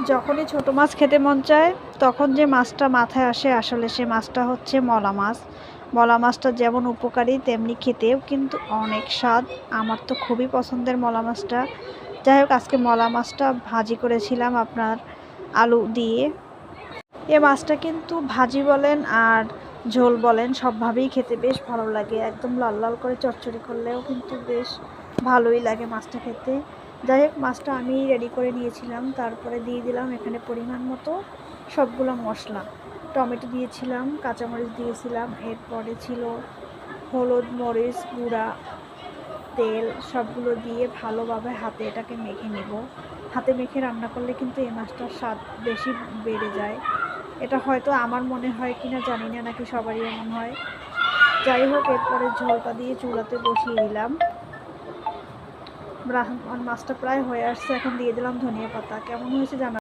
যখনই ছোট মাছ খেতে মন চায় তখন যে মাছটা মাথায় আসে আসলে সে মাছটা হচ্ছে মলা মাছ। মলা মাছটা যেমন উপকারী তেমনি খেতেও কিন্তু অনেক স্বাদ। আমার তো খুবই পছন্দের মলা মাছটা। যাই হোক, আজকে মলা মাছটা ভাজি করেছিলাম আপনার আলু দিয়ে। এ মাছটা কিন্তু ভাজি বলেন আর ঝোল বলেন সবভাবেই খেতে বেশ ভালো লাগে। একদম লাল লাল করে চচ্চড়ি করলেও কিন্তু বেশ ভালোই লাগে মাছটা খেতে। যাই হোক, মাছটা আমি রেডি করে নিয়েছিলাম, তারপরে দিয়ে দিলাম এখানে পরিমাণ মতো সবগুলো মশলা। টমেটো দিয়েছিলাম, কাঁচামরিচ দিয়েছিলাম, এরপরে ছিল হলুদ, মরিচ গুঁড়া, তেল, সবগুলো দিয়ে ভালোভাবে হাতে এটাকে মেখে নেব। হাতে মেখে রান্না করলে কিন্তু এই মাছটার স্বাদ বেশি বেড়ে যায়। এটা হয়তো আমার মনে হয় কিনা জানি না, নাকি সবারই এমন হয়। যাই হোক, এরপরে ঝোলটা দিয়ে চুলাতে বসিয়ে দিলাম। মাছটা প্রায় হয়ে আসছে, এখন দিয়ে দিলাম ধনিয়া পাতা। কেমন হয়েছে জানা।